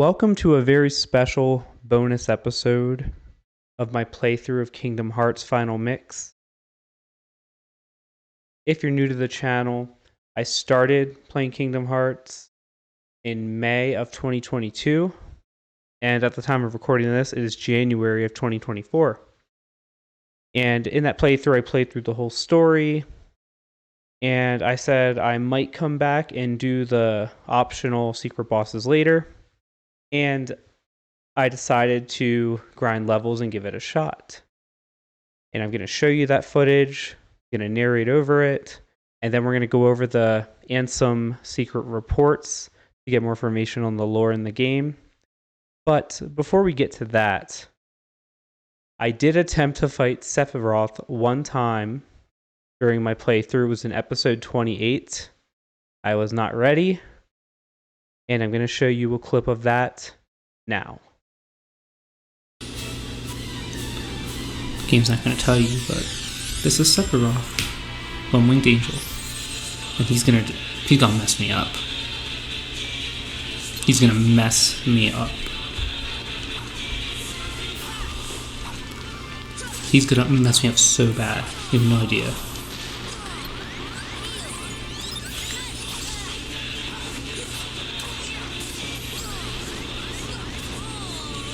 Welcome to a very special bonus episode of my playthrough of Kingdom Hearts Final Mix. If you're new to the channel, I started playing Kingdom Hearts in May of 2022, and at the time of recording this, it is January of 2024. And in that playthrough, I played through the whole story, and I said I might come back and do the optional secret bosses later. And I decided to grind levels and give it a shot. And I'm going to show you that footage, I'm going to narrate over it, and then we're going to go over the Ansem secret reports to get more information on the lore in the game. But before we get to that, I did attempt to fight Sephiroth one time during my playthrough. It was in episode 28. I was not ready, and I'm going to show you a clip of that now. The game's not going to tell you, but this is Sephiroth, One-Winged Angel, and he's gonna mess me up. He's gonna mess me up. He's gonna mess me up so bad. You have no idea.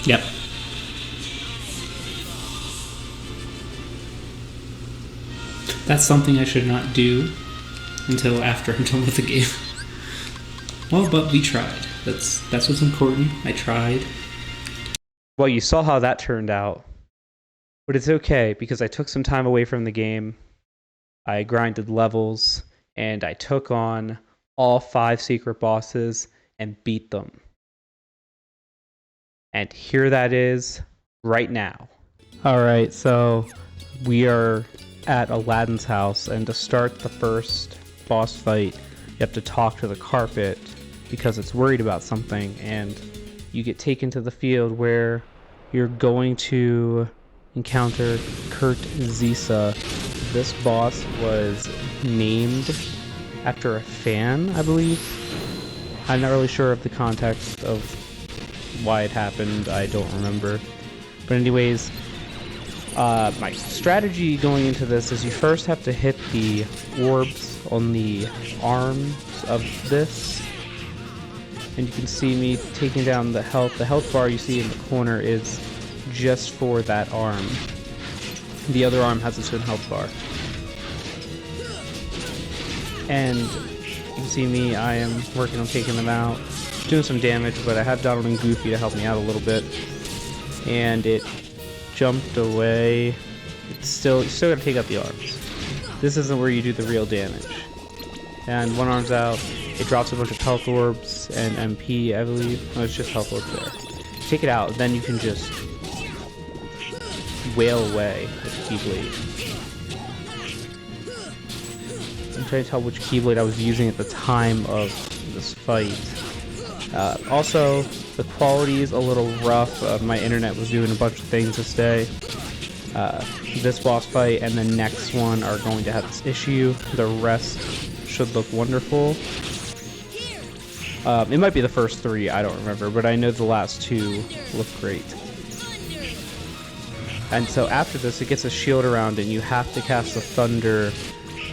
Yep. That's something I should not do until after I'm done with the game. Well, but we tried. That's what's important. I tried. Well, you saw how that turned out. But it's okay, because I took some time away from the game. I grinded levels, and I took on all 5 secret bosses and beat them. And here that is right now. Alright, so we are at Aladdin's house, and to start the first boss fight, you have to talk to the carpet because it's worried about something, and you get taken to the field where you're going to encounter Kurt Zisa. This boss was named after a fan, I believe. I'm not really sure of the context of why it happened. I don't remember. But anyways, my strategy going into this is you first have to hit the orbs on the arms of this. And you can see me taking down the health. The health bar you see in the corner is just for that arm. The other arm has its own health bar. And you can see me, I am working on taking them out. Doing some damage, but I have Donald and Goofy to help me out a little bit. And it jumped away. You still gotta take out the arms. This isn't where you do the real damage. And one arm's out. It drops a bunch of health orbs and MP, I believe. No, it's just health orbs there. Take it out, then you can just wail away with the Keyblade. I'm trying to tell which Keyblade I was using at the time of this fight. Also, the quality is a little rough. My internet was doing a bunch of things this day. This boss fight and the next one are going to have this issue. The rest should look wonderful. It might be the first 3, I don't remember, but I know the last 2 look great. And so after this, it gets a shield around it, and you have to cast the Thunder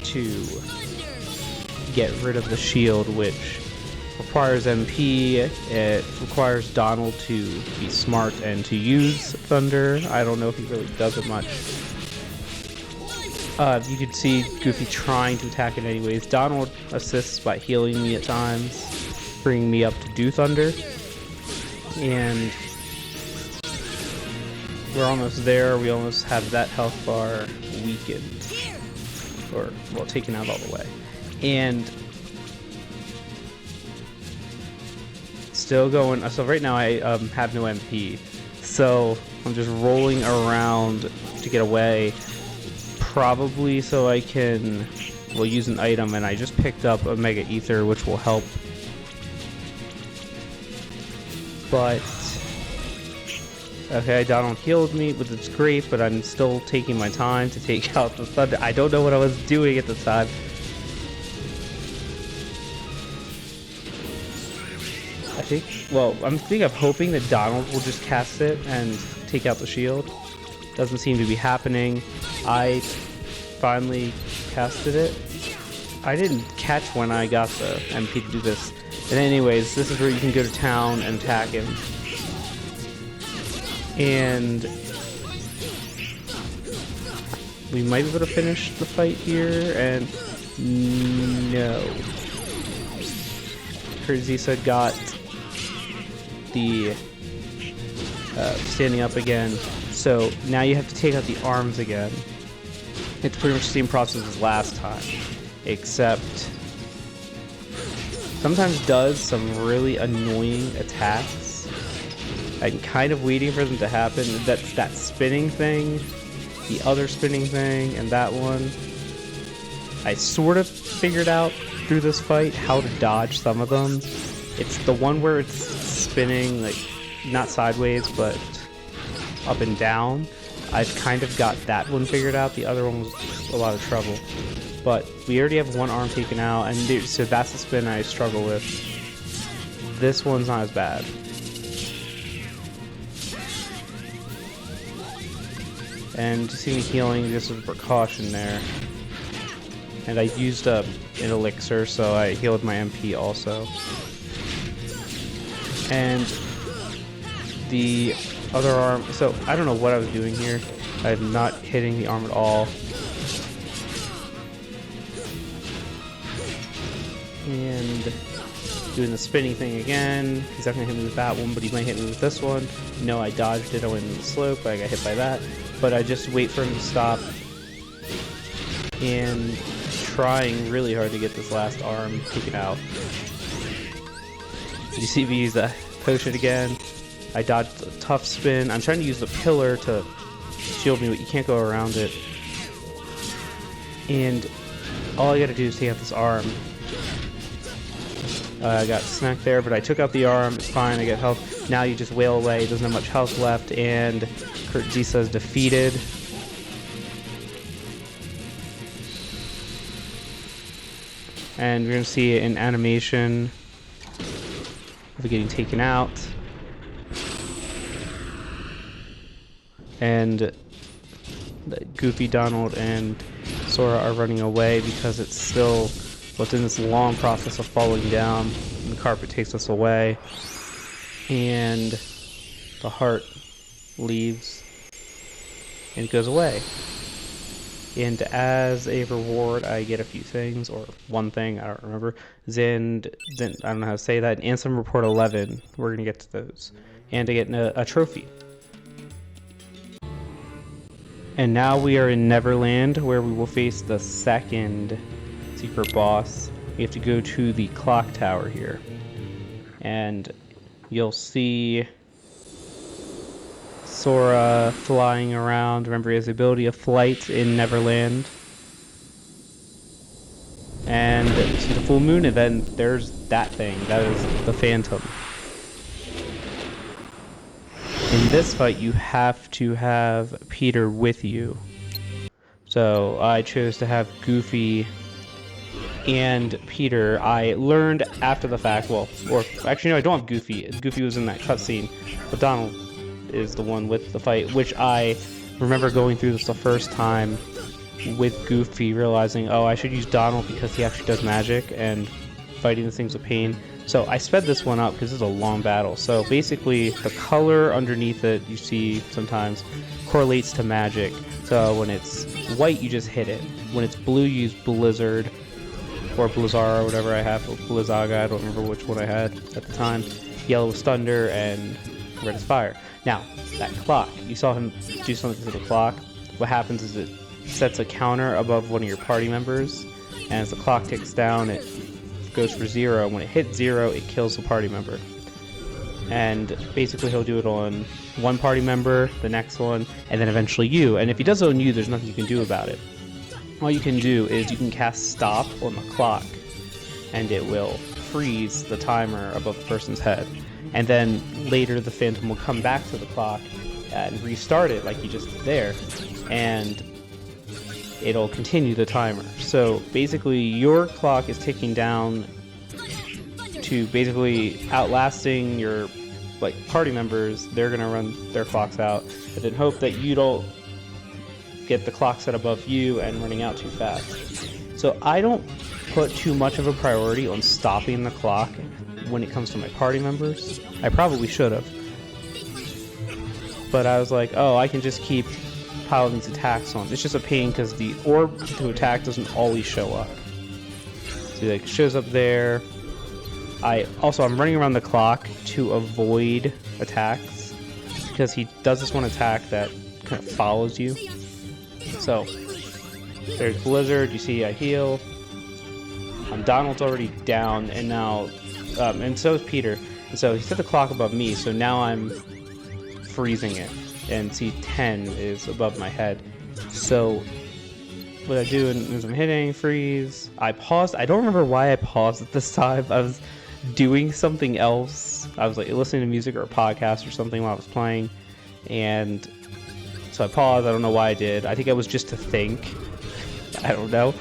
to get rid of the shield, which requires MP. It requires Donald to be smart and to use Thunder. I don't know if he really does it much. You can see Goofy trying to attack it anyways. Donald assists by healing me at times, bringing me up to do Thunder. And we're almost there. We almost have that health bar weakened. Or, well, taken out all the way. And still going. So right now I have no MP. So I'm just rolling around to get away. Probably so I can, well, use an item, and I just picked up a Mega Ether, which will help. But okay, Donald healed me, which is great, but I'm still taking my time to take out the Thunder. I don't know what I was doing at the time. I'm hoping that Donald will just cast it and take out the shield. Doesn't seem to be happening. I finally casted it. I didn't catch when I got the MP to do this. And anyways, this is where you can go to town and attack him. And we might be able to finish the fight here, and no. Zisa got the standing up again. So now you have to take out the arms again. It's pretty much the same process as last time, except sometimes does some really annoying attacks. I'm kind of waiting for them to happen. That's that spinning thing, the other spinning thing, and that one. I sort of figured out through this fight how to dodge some of them. It's the one where it's spinning, like, not sideways, but up and down. I've kind of got that one figured out. The other one was a lot of trouble. But we already have one arm taken out, and so that's the spin I struggle with. This one's not as bad. And to see me healing, this was a precaution there. And I used an elixir, so I healed my MP also. And the other arm, so I don't know what I was doing here. I'm not hitting the arm at all. And doing the spinning thing again. He's not gonna hit me with that one, but he might hit me with this one. No, I dodged it, I went in the slope, I got hit by that. But I just wait for him to stop. And trying really hard to get this last arm taken out. You see me use that potion again. I dodged a tough spin. I'm trying to use the pillar to shield me, but you can't go around it. And all I gotta do is take out this arm. I got smacked there, but I took out the arm. It's fine, I get health. Now you just wail away. He doesn't have much health left, and Zisa is defeated. And we're going to see an animation of it getting taken out. And Goofy, Donald, and Sora are running away because it's still within this long process of falling down. And the carpet takes us away. And the heart leaves and it goes away. And as a reward, I get a few things, or one thing, I don't remember. I don't know how to say that. Ansem Report 11, we're going to get to those. And I get a trophy. And now we are in Neverland, where we will face the second secret boss. We have to go to the clock tower here. And you'll see Sora flying around. Remember, he has the ability of flight in Neverland. And you see the full moon, and then there's that thing. That is the Phantom. In this fight, you have to have Peter with you. So I chose to have Goofy and Peter. I learned after the fact, or actually no, I don't have Goofy. Goofy was in that cutscene, but Donald is the one with the fight, which I remember going through this the first time with Goofy, realizing, oh, I should use Donald because he actually does magic, and fighting this thing's a pain. So I sped this one up because this is a long battle. So basically, the color underneath it, you see sometimes, correlates to magic. So when it's white, you just hit it. When it's blue, you use Blizzard, or Blizzara, or whatever I have, or Blizzaga, I don't remember which one I had at the time. Yellow is thunder, and red is fire. Now, that clock, you saw him do something to the clock. What happens is it sets a counter above one of your party members, and as the clock ticks down, it goes for 0. When it hits 0, it kills the party member. And basically he'll do it on one party member, the next one, and then eventually you. And if he does it on you, there's nothing you can do about it. All you can do is you can cast stop on the clock, and it will freeze the timer above the person's head. And then later the Phantom will come back to the clock and restart it like you just did there, and it'll continue the timer. So basically your clock is ticking down to to basically outlasting your like party members. They're gonna run their clocks out, and then hope that you don't get the clock set above you and running out too fast. So I don't put too much of a priority on stopping the clock when it comes to my party members. I probably should have, but I was like, oh, I can just keep piling these attacks on. It's just a pain because the orb to attack doesn't always show up. See, like, it shows up there. I'm running around the clock to avoid attacks because he does this one attack that kind of follows you. So there's Blizzard. You see, I heal. Donald's already down, and now, and so is Peter. And so he set the clock above me. So now I'm freezing it, and see 10 is above my head. So what I do is I'm hitting freeze. I paused. I don't remember why I paused at this time. I was doing something else. I was like listening to music or a podcast or something while I was playing, and so I paused. I don't know why I did. I think it was just to think. I don't know.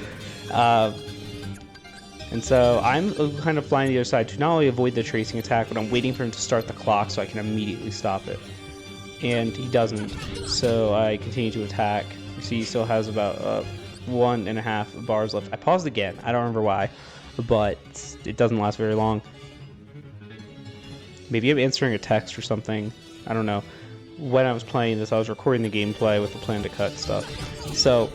And so I'm kind of flying to the other side to not only avoid the tracing attack, but I'm waiting for him to start the clock so I can immediately stop it. And he doesn't, so I continue to attack. You see he still has about 1.5 bars left. I paused again. I don't remember why, but it doesn't last very long. Maybe I'm answering a text or something. I don't know. When I was playing this, I was recording the gameplay with the plan to cut stuff. So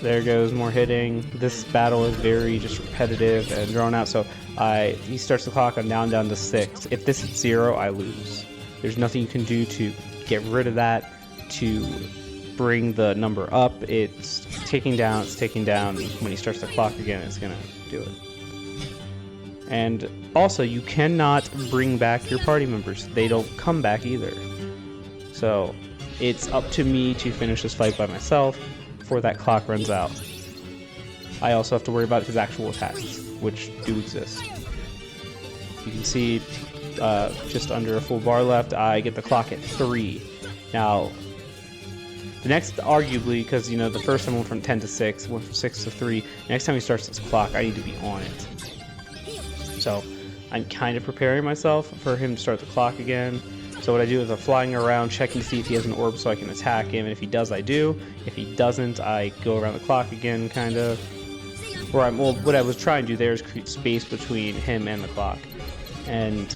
there goes more hitting. This battle is very just repetitive and drawn out. So he starts the clock. I'm down to 6. If this is 0, I lose. There's nothing you can do to get rid of that, to bring the number up. It's ticking down. It's ticking down. When he starts the clock again, it's gonna do it. And also, you cannot bring back your party members. They don't come back either. So it's up to me to finish this fight by myself before that clock runs out. I also have to worry about his actual attacks, which do exist. You can see just under a full bar left. I get the clock at 3. Now, the next, arguably, because you know the first time went from 10 to 6, went from 6 to 3. Next time he starts this clock, I need to be on it. So I'm kind of preparing myself for him to start the clock again. So what I do is I'm flying around, checking to see if he has an orb so I can attack him. And if he does, I do. If he doesn't, I go around the clock again, kind of. What I was trying to do there is create space between him and the clock. And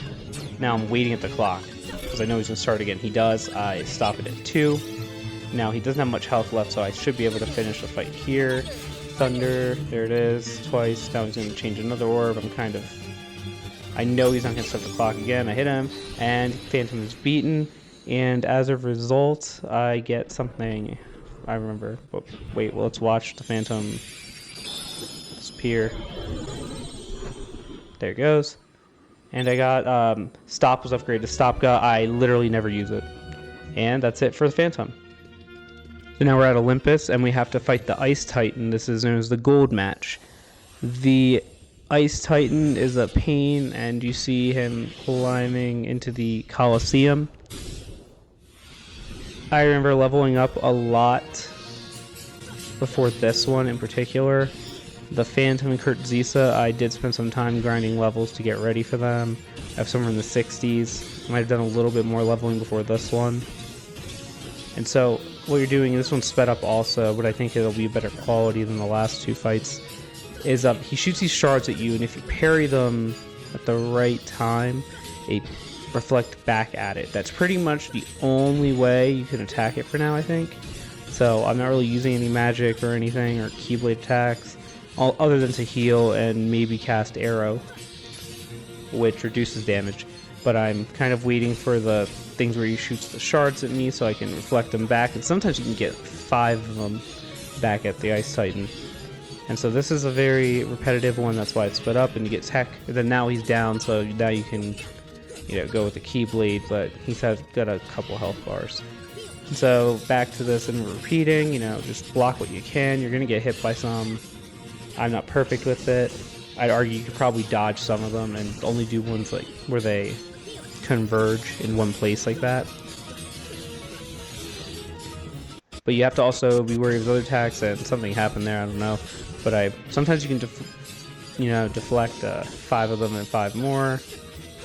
now I'm waiting at the clock because I know he's going to start again. He does. I stop it at 2. Now he doesn't have much health left, so I should be able to finish the fight here. Thunder, there it is, twice. Now he's going to change another orb. I know he's not going to start the clock again. I hit him, and Phantom is beaten. And as a result, I get something. I remember. But wait, well, let's watch the Phantom disappear. There it goes. And I got Stop was upgraded to Stop Gun. I literally never use it. And that's it for the Phantom. So now we're at Olympus, and we have to fight the Ice Titan. This is known as the Gold Match. The Ice Titan is a pain, and you see him climbing into the Colosseum. I remember leveling up a lot before this one in particular. The Phantom and Kurtzisa, I did spend some time grinding levels to get ready for them. I have somewhere in the 60s. I might have done a little bit more leveling before this one. And so what you're doing, this one's sped up also, but I think it'll be better quality than the last 2 fights, is he shoots these shards at you, and if you parry them at the right time, they reflect back at it. That's pretty much the only way you can attack it for now, I think. So I'm not really using any magic or anything, or Keyblade attacks, other than to heal and maybe cast Arrow, which reduces damage. But I'm kind of waiting for the things where he shoots the shards at me so I can reflect them back, and sometimes you can get 5 of them back at the Ice Titan. And so this is a very repetitive one, that's why it's sped up, and you get tech. And then now he's down, so now you can, go with the Keyblade, but he's got a couple health bars. And so back to this and repeating, just block what you can. You're going to get hit by some. I'm not perfect with it. I'd argue you could probably dodge some of them and only do ones like where they converge in one place like that. But you have to also be wary of other attacks, and something happened there, I don't know. But sometimes you can deflect 5 of them and 5 more.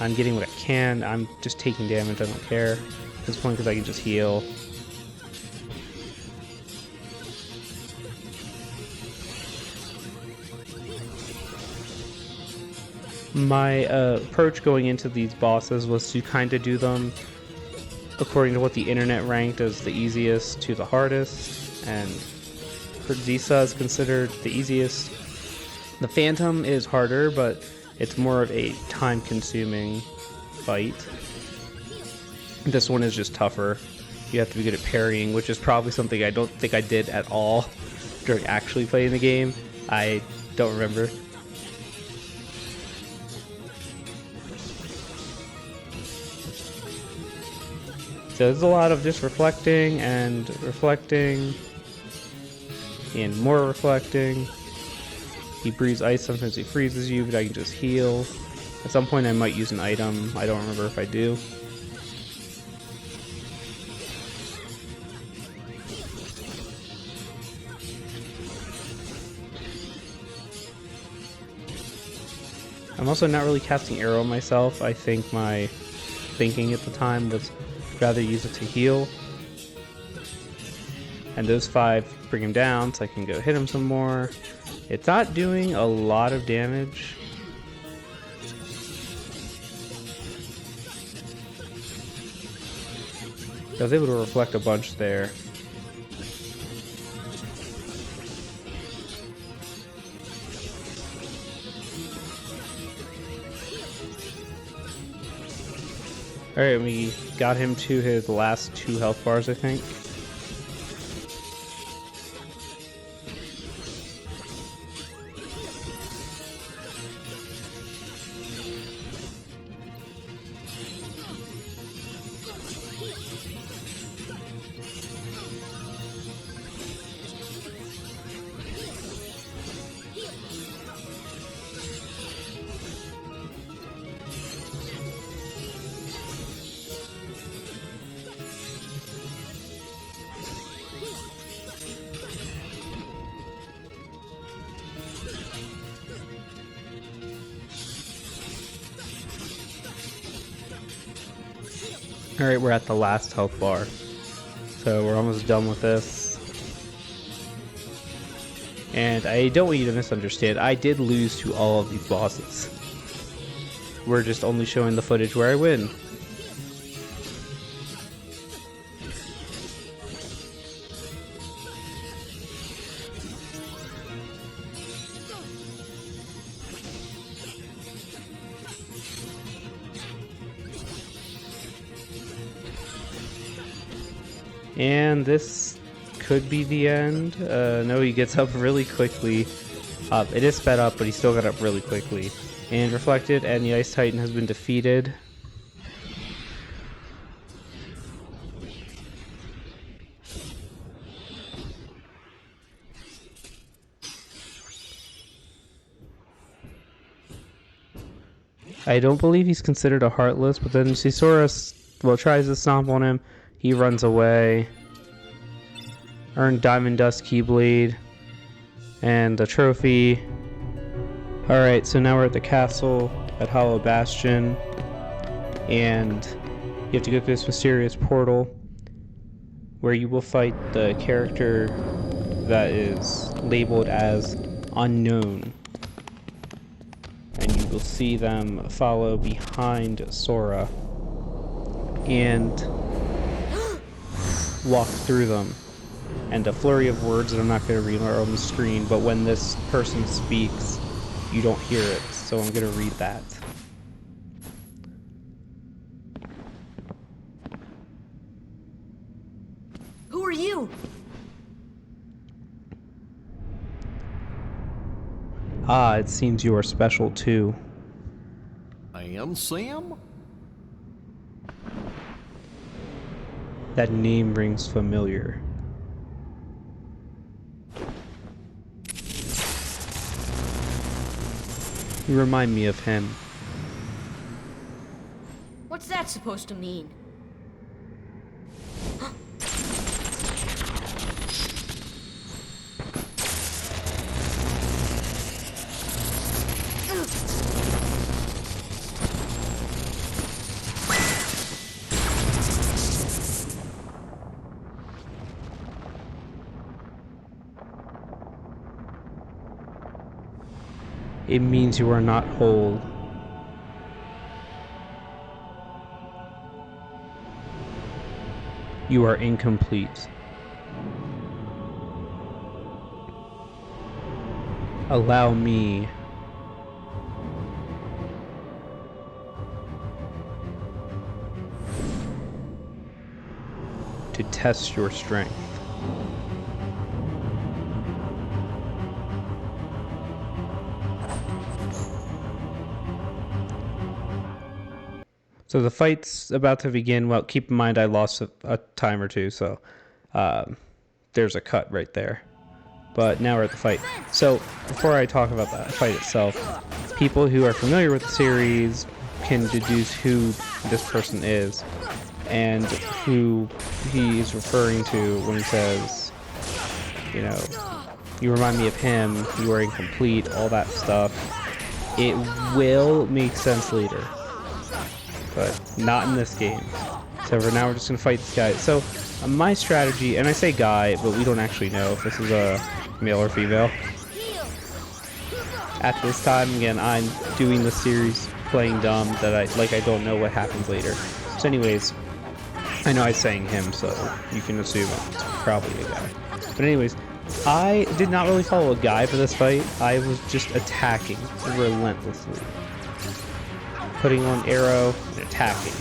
I'm getting what I can. I'm just taking damage. I don't care at this point because I can just heal. My approach going into these bosses was to kind of do them according to what the internet ranked as the easiest to the hardest, and Zisa is considered the easiest. The Phantom is harder, but it's more of a time-consuming fight. This one is just tougher. You have to be good at parrying, which is probably something I don't think I did at all during actually playing the game. I don't remember. So there's a lot of just reflecting and reflecting and more reflecting. He breathes ice, sometimes he freezes you, but I can just heal. At some point I might use an item. I don't remember if I do. I'm also not really casting arrow myself. I think my thinking at the time was rather use it to heal. And those 5 bring him down, so I can go hit him some more. It's not doing a lot of damage. I was able to reflect a bunch there. Alright, we got him to his last 2 health bars, I think. Alright, we're at the last health bar. So we're almost done with this. And I don't want you to misunderstand, I did lose to all of these bosses. We're just only showing the footage where I win. And this could be the end. No, he gets up really quickly. It is sped up, but he still got up really quickly. And reflected, and the Ice Titan has been defeated. I don't believe he's considered a Heartless, but then you see Soros, well, tries to stomp on him. He runs away. Earned Diamond Dust Keyblade. And the trophy. Alright, so now we're at the castle at Hollow Bastion. And you have to go through this mysterious portal where you will fight the character that is labeled as unknown. And you will see them follow behind Sora and walk through them. And a flurry of words that I'm not going to read are on the screen, but when this person speaks, you don't hear it, so I'm going to read that. Who are you? Ah, it seems you are special too. Ansem? That name rings familiar. You remind me of him. What's that supposed to mean? It means you are not whole. You are incomplete. Allow me to test your strength. So the fight's about to begin. Well, keep in mind I lost a time or two, so there's a cut right there. But now we're at the fight. So before I talk about the fight itself, people who are familiar with the series can deduce who this person is and who he's referring to when he says, you know, you remind me of him, you are incomplete, all that stuff. It will make sense later, but not in this game. So for now, we're just gonna fight this guy. So my strategy, and I say guy, but we don't actually know if this is a male or female. At this time, again, I'm doing the series playing dumb that I don't know what happens later. So anyways, I know I'm saying him, so you can assume it's probably a guy. But anyways, I did not really follow a guy for this fight. I was just attacking relentlessly. Putting on arrow and attacking.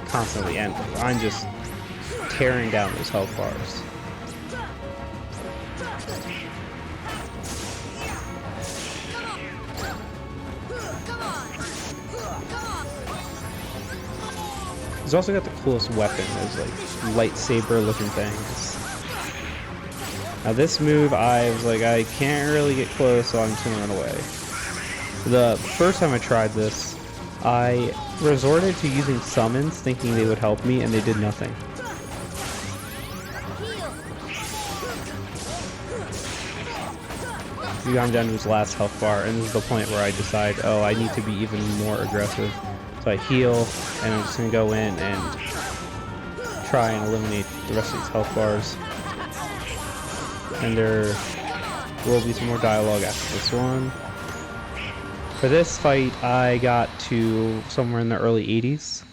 Constantly, and I'm just tearing down those health bars. He's also got the coolest weapon, those like lightsaber looking things. Now this move, I was like, I can't really get close, so I'm just gonna run away. The first time I tried this, I resorted to using summons, thinking they would help me, and they did nothing. I'm down to his last health bar, and this is the point where I decide, oh, I need to be even more aggressive. So I heal, and I'm just going to go in and try and eliminate the rest of these health bars. And there will be some more dialogue after this one. For this fight, I got to somewhere in the early 80s.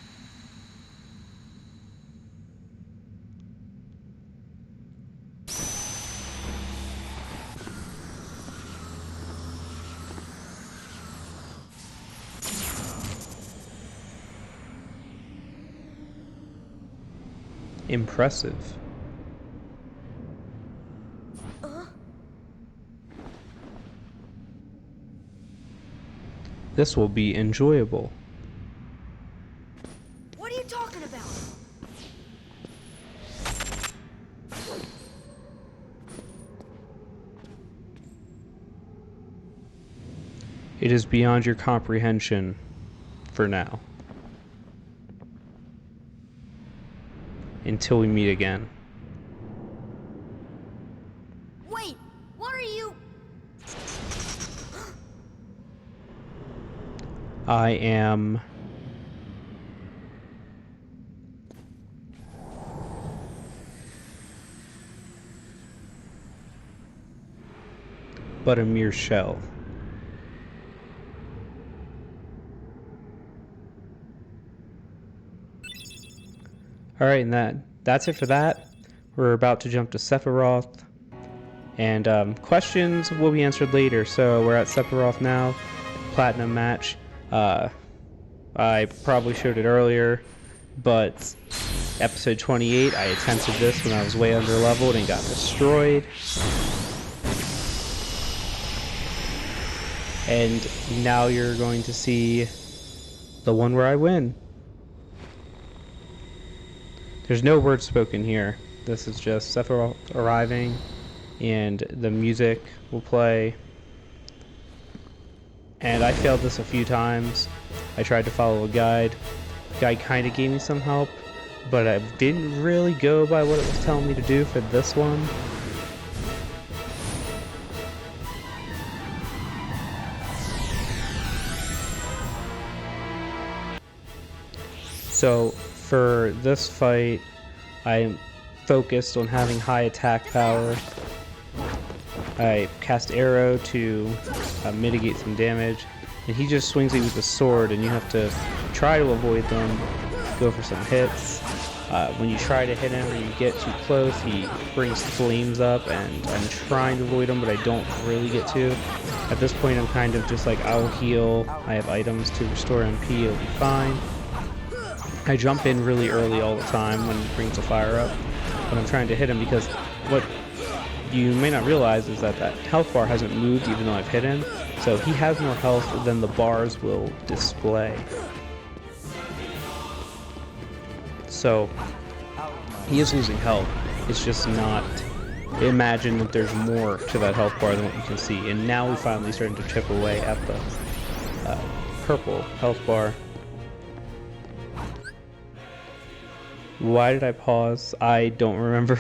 Impressive. This will be enjoyable. What are you talking about? It is beyond your comprehension for now. Until we meet again. Wait, what are you? I am but a mere shell. Alright, and that's it for that. We're about to jump to Sephiroth. And questions will be answered later. So we're at Sephiroth now. Platinum match. I probably showed it earlier, but episode 28, I attempted this when I was way under leveled and got destroyed. And now you're going to see the one where I win. There's no words spoken here. This is just Sephiroth arriving, and the music will play. And I failed this a few times. I tried to follow a guide. The guide kind of gave me some help, but I didn't really go by what it was telling me to do for this one. So for this fight, I'm focused on having high attack power I cast arrow to mitigate some damage, and he just swings at you with the sword, and you have to try to avoid them, go for some hits. When you try to hit him or you get too close, he brings flames up, and I'm trying to avoid him, but I don't really get to. At this point, I'm kind of just like, I'll heal. I have items to restore MP, it'll be fine. I jump in really early all the time when he brings a fire up, but I'm trying to hit him because what you may not realize is that that health bar hasn't moved even though I've hit him, so he has more health than the bars will display. So he is losing health. It's just not. Imagine that there's more to that health bar than what you can see. And now we're finally starting to chip away at the purple health bar. Why did I pause? I don't remember.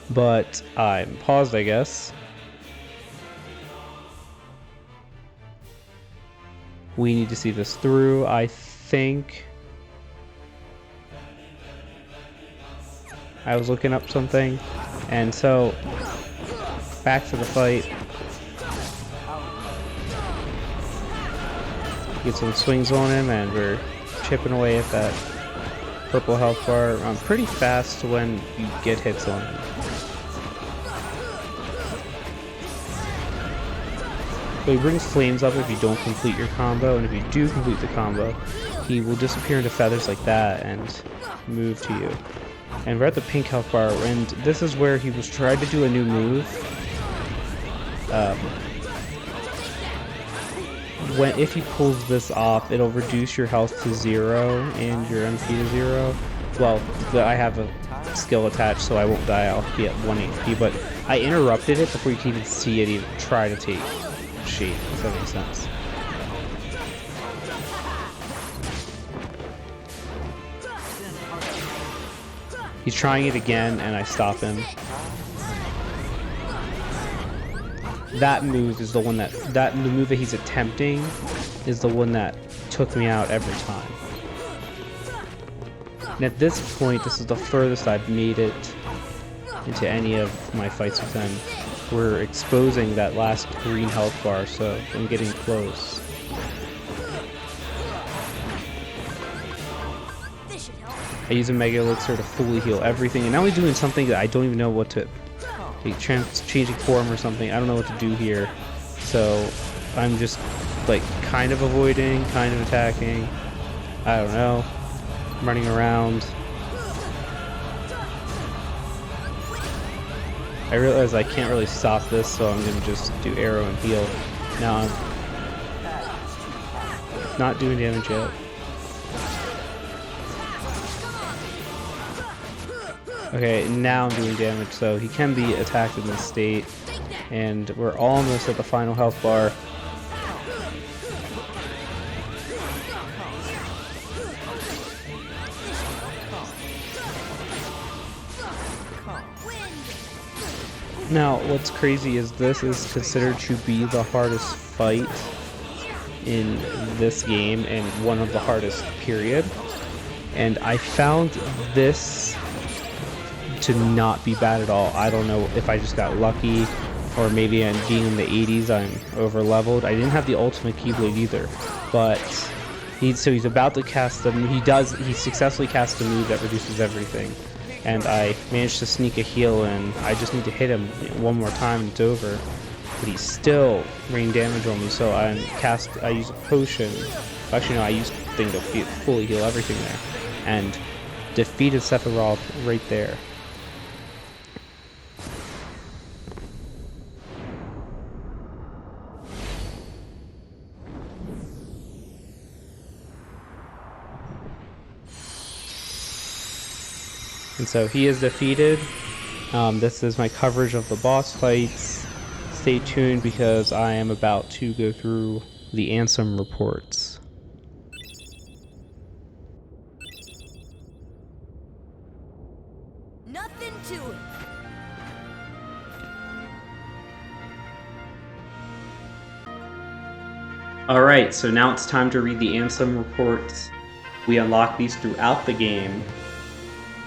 But I'm paused, I guess. We need to see this through, I think. I was looking up something, and so back to the fight. Get some swings on him, and we're chipping away at that purple health bar. Pretty fast when you get hits on him. But he brings flames up if you don't complete your combo, and if you do complete the combo, he will disappear into feathers like that and move to you. And we're at the pink health bar, and this is where he was trying to do a new move. If he pulls this off, it'll reduce your health to 0 and your MP to 0. Well, I have a skill attached, so I won't die. I'll be at 1 HP, but I interrupted it before you can even see it even try to take shape, if that makes sense. He's trying it again, and I stop him. That move is the one the move that he's attempting is the one that took me out every time. And at this point, this is the furthest I've made it into any of my fights with him. We're exposing that last green health bar, so I'm getting close. I use a Mega Elixir to fully heal everything, and now he's doing something that I don't even know what to... changing form or something. I don't know what to do here. So I'm just like kind of avoiding, kind of attacking. I don't know. I'm running around. I realize I can't really stop this, so I'm gonna just do arrow and heal. Now I'm not doing damage yet. Okay, now I'm doing damage, so he can be attacked in this state. And we're almost at the final health bar. Now, what's crazy is this is considered to be the hardest fight in this game, and one of the hardest, period. And I found this to not be bad at all. I don't know if I just got lucky, or maybe I'm being in the 80s, I'm over leveled. I didn't have the ultimate Keyblade either, but he's about to cast the he successfully casts a move that reduces everything, and I managed to sneak a heal in. I just need to hit him one more time and it's over, but he's still raining damage on me, so I use a potion. Actually no, I used the thing to fully heal everything there, and defeated Sephiroth right there. And so he is defeated. This is my coverage of the boss fights. Stay tuned because I am about to go through the Ansem Reports. Nothing to it. Alright, so now it's time to read the Ansem Reports. We unlock these throughout the game,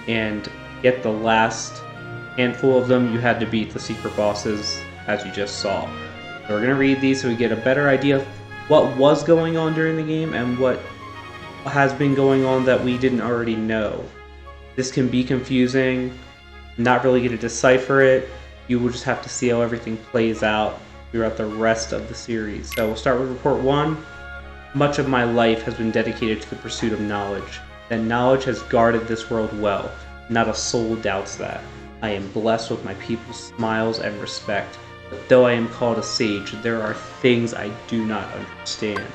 and get the last handful of them, you had to beat the secret bosses, as you just saw. So we're going to read these so we get a better idea of what was going on during the game and what has been going on that we didn't already know. This can be confusing, not really going to decipher it. You will just have to see how everything plays out throughout the rest of the series. So we'll start with Report 1. Much of my life has been dedicated to the pursuit of knowledge. That knowledge has guarded this world well. Not a soul doubts that. I am blessed with my people's smiles and respect. But though I am called a sage, there are things I do not understand.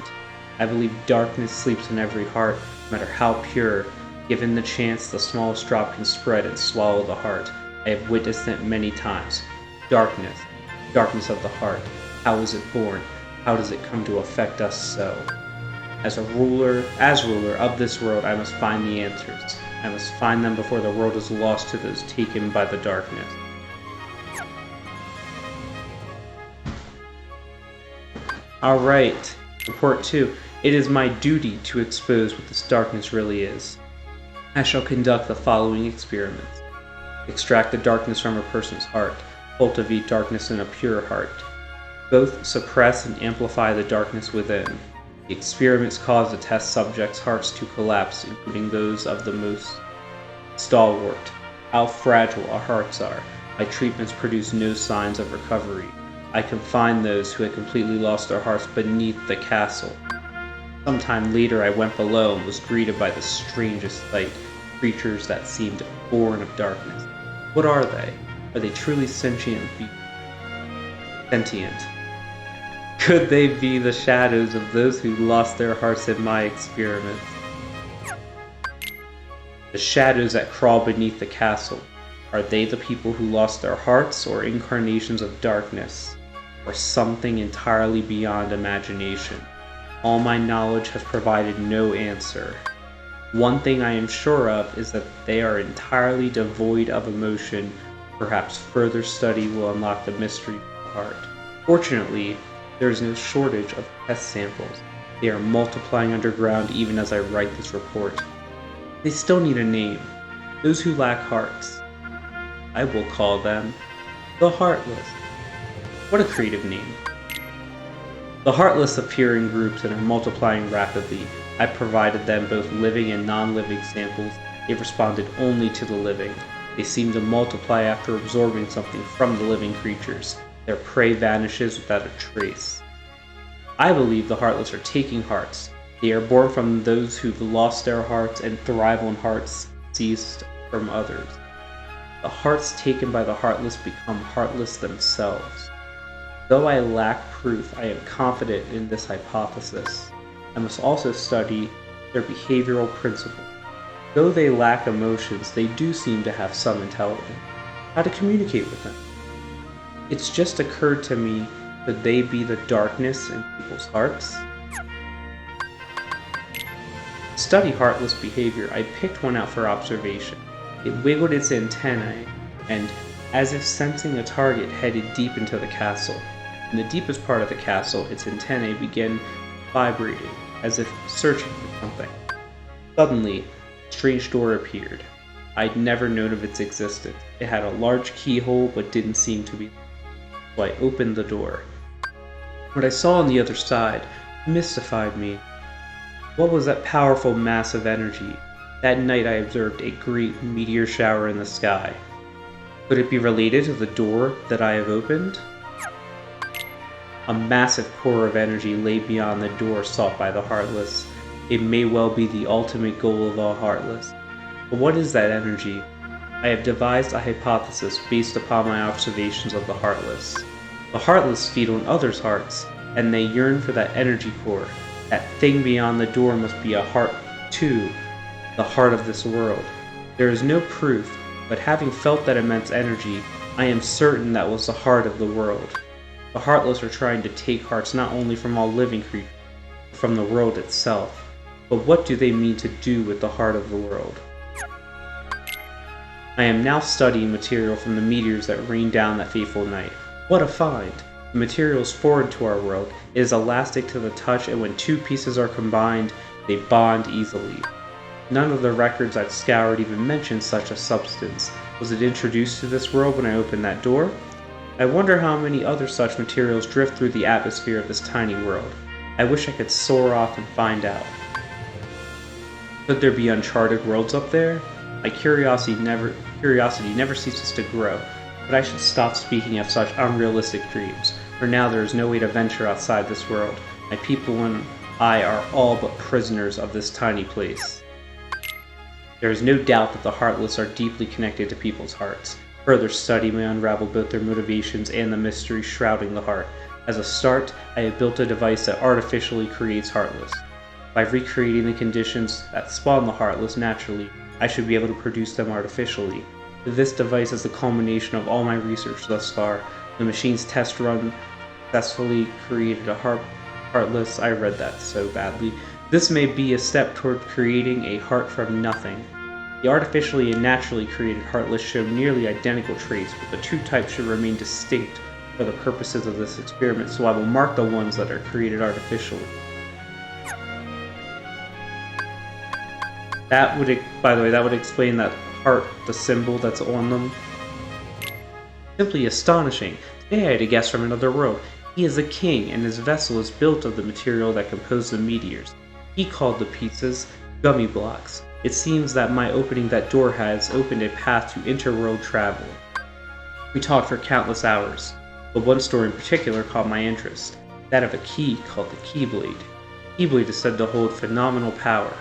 I believe darkness sleeps in every heart, no matter how pure. Given the chance, the smallest drop can spread and swallow the heart. I have witnessed it many times. Darkness, darkness of the heart. How is it born? How does it come to affect us so? As ruler of this world, I must find the answers. I must find them before the world is lost to those taken by the darkness. Alright, Report 2. It is my duty to expose what this darkness really is. I shall conduct the following experiments. Extract the darkness from a person's heart. Cultivate darkness in a pure heart. Both suppress and amplify the darkness within. The experiments cause the test subjects' hearts to collapse, including those of the most stalwart. How fragile our hearts are. My treatments produce no signs of recovery. I confined those who had completely lost their hearts beneath the castle. Sometime later I went below and was greeted by the strangest sight, creatures that seemed born of darkness. What are they? Are they truly sentient beings? Sentient. Could they be the shadows of those who lost their hearts in my experiments? The shadows that crawl beneath the castle, are they the people who lost their hearts, or incarnations of darkness, or something entirely beyond imagination? All my knowledge has provided no answer. One thing I am sure of is that they are entirely devoid of emotion. Perhaps further study will unlock the mystery of the heart. Fortunately, there is no shortage of test samples. They are multiplying underground even as I write this report. They still need a name. Those who lack hearts. I will call them the Heartless. What a creative name. The Heartless appear in groups and are multiplying rapidly. I provided them both living and non-living samples. They responded only to the living. They seem to multiply after absorbing something from the living creatures. Their prey vanishes without a trace. I believe the Heartless are taking hearts. They are born from those who've lost their hearts and thrive on hearts seized from others. The hearts taken by the Heartless become heartless themselves. Though I lack proof, I am confident in this hypothesis. I must also study their behavioral principles. Though they lack emotions, they do seem to have some intelligence. How to communicate with them? It's just occurred to me, could they be the darkness in people's hearts? Study heartless behavior. I picked one out for observation. It wiggled its antennae and, as if sensing a target, headed deep into the castle. In the deepest part of the castle, its antennae began vibrating, as if searching for something. Suddenly, a strange door appeared. I'd never known of its existence. It had a large keyhole, but didn't seem to be. So I opened the door. What I saw on the other side mystified me. What was that powerful mass of energy? That night I observed a great meteor shower in the sky. Could it be related to the door that I have opened? A massive core of energy lay beyond the door sought by the Heartless. It may well be the ultimate goal of all Heartless. But what is that energy? I have devised a hypothesis based upon my observations of the Heartless. The Heartless feed on others' hearts, and they yearn for that energy core. That thing beyond the door must be a heart too, the heart of this world. There is no proof, but having felt that immense energy, I am certain that was the heart of the world. The Heartless are trying to take hearts not only from all living creatures, but from the world itself. But what do they mean to do with the heart of the world? I am now studying material from the meteors that rained down that fateful night. What a find! The material is foreign to our world. It is elastic to the touch, and when two pieces are combined, they bond easily. None of the records I've scoured even mention such a substance. Was it introduced to this world when I opened that door? I wonder how many other such materials drift through the atmosphere of this tiny world. I wish I could soar off and find out. Could there be uncharted worlds up there? My curiosity never ceases to grow, but I should stop speaking of such unrealistic dreams, for now there is no way to venture outside this world. My people and I are all but prisoners of this tiny place. There is no doubt that the Heartless are deeply connected to people's hearts. Further study may unravel both their motivations and the mystery shrouding the heart. As a start, I have built a device that artificially creates Heartless. By recreating the conditions that spawn the Heartless naturally, I should be able to produce them artificially. This device is the culmination of all my research thus far. The machine's test run successfully created a Heartless. I read that so badly. This may be a step toward creating a heart from nothing. The artificially and naturally created Heartless show nearly identical traits, but the two types should remain distinct for the purposes of this experiment, so I will mark the ones that are created artificially. By the way, that would explain that heart, the symbol that's on them. Simply astonishing. Today I had a guest from another world. He is a king, and his vessel is built of the material that composed the meteors. He called the pieces gummy blocks. It seems that my opening that door has opened a path to interworld travel. We talked for countless hours, but one story in particular caught my interest, that of a key called the Keyblade. Keyblade is said to hold phenomenal power.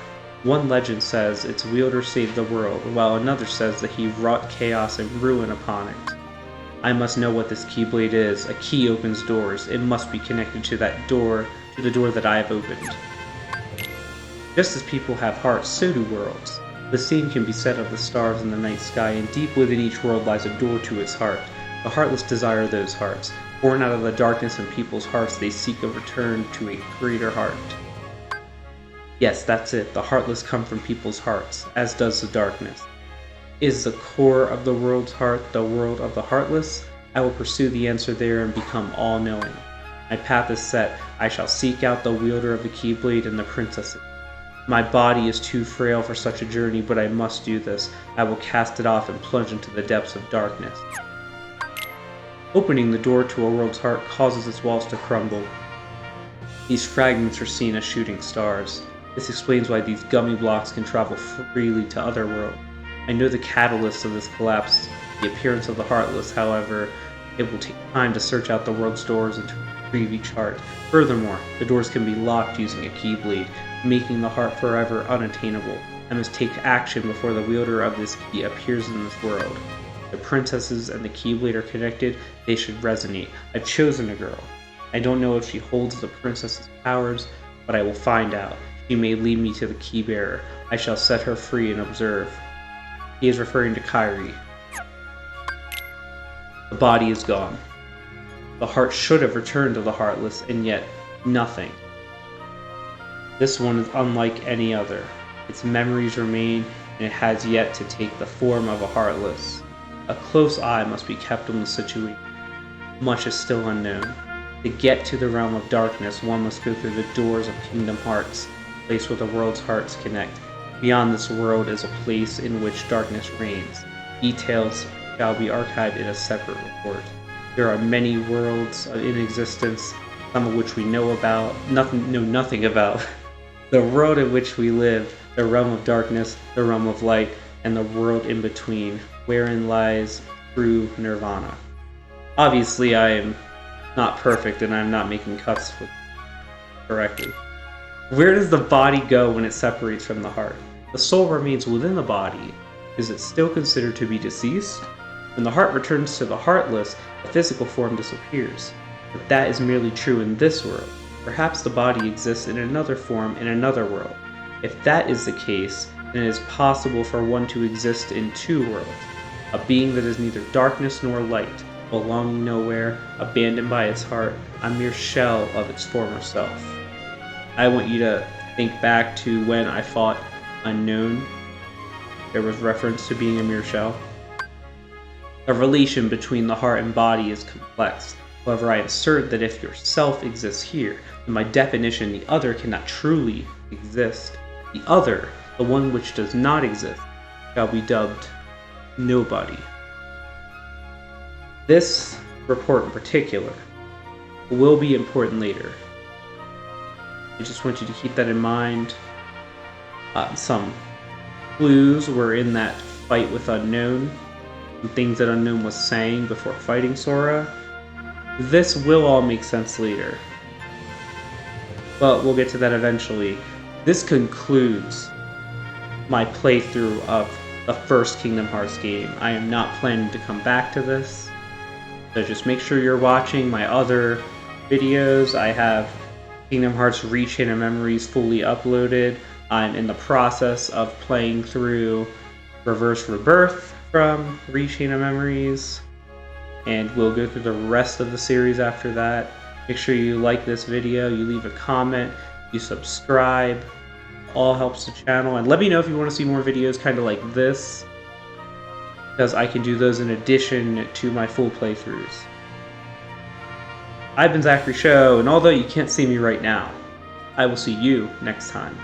One legend says its wielder saved the world, while another says that he wrought chaos and ruin upon it. I must know what this Keyblade is. A key opens doors. It must be connected to the door that I have opened. Just as people have hearts, so do worlds. The same can be said of the stars in the night sky, and deep within each world lies a door to its heart. The Heartless desire those hearts. Born out of the darkness in people's hearts, they seek a return to a greater heart. Yes, that's it. The Heartless come from people's hearts, as does the darkness. Is the core of the world's heart the world of the Heartless? I will pursue the answer there and become all-knowing. My path is set. I shall seek out the wielder of the Keyblade and the princesses. My body is too frail for such a journey, but I must do this. I will cast it off and plunge into the depths of darkness. Opening the door to a world's heart causes its walls to crumble. These fragments are seen as shooting stars. This explains why these gummy blocks can travel freely to other worlds. I know the catalyst of this collapse, the appearance of the Heartless. However, it will take time to search out the world's doors and to retrieve each heart. Furthermore, the doors can be locked using a Keyblade, making the heart forever unattainable. I must take action before the wielder of this key appears in this world. The princesses and the Keyblade are connected. They should resonate. I've chosen a girl. I don't know if she holds the princess's powers, but I will find out. She may lead me to the key bearer. I shall set her free and observe. He is referring to Kyrie. The body is gone. The heart should have returned to the Heartless, and yet nothing. This one is unlike any other. Its memories remain, and it has yet to take the form of a Heartless. A close eye must be kept on the situation. Much is still unknown. To get to the realm of darkness, one must go through the doors of Kingdom Hearts, the place where the world's hearts connect. Beyond this world is a place in which darkness reigns. Details shall be archived in a separate report. There are many worlds in existence, some of which we know nothing about. The world in which we live, the realm of darkness, the realm of light, and the world in between, wherein lies true nirvana. Obviously, I am not perfect, and I'm not making cuts correctly. Where does the body go when it separates from the heart? The soul remains within the body. Is it still considered to be deceased? When the heart returns to the Heartless, the physical form disappears. But that is merely true in this world. Perhaps the body exists in another form in another world. If that is the case, then it is possible for one to exist in two worlds. A being that is neither darkness nor light, belonging nowhere, abandoned by its heart, a mere shell of its former self. I want you to think back to when I fought Unknown. There was reference to being a mere shell. The relation between the heart and body is complex. However, I assert that if your self exists here, then by definition the other cannot truly exist. The other The one which does not exist shall be dubbed Nobody. This report in particular will be important later. I just want you to keep that in mind. Some clues were in that fight with Unknown, and things that Unknown was saying before fighting Sora. This will all make sense later, but we'll get to that eventually. This concludes my playthrough of the first Kingdom Hearts game. I am not planning to come back to this, so just make sure you're watching my other videos. I have Kingdom Hearts Rechain of Memories fully uploaded. I'm in the process of playing through Reverse Rebirth from Rechain of Memories, and we'll go through the rest of the series after that. Make sure you like this video, you leave a comment, you subscribe. All helps the channel, and let me know if you want to see more videos kind of like this, because I can do those in addition to my full playthroughs. I've been Zachary Show, and although you can't see me right now, I will see you next time.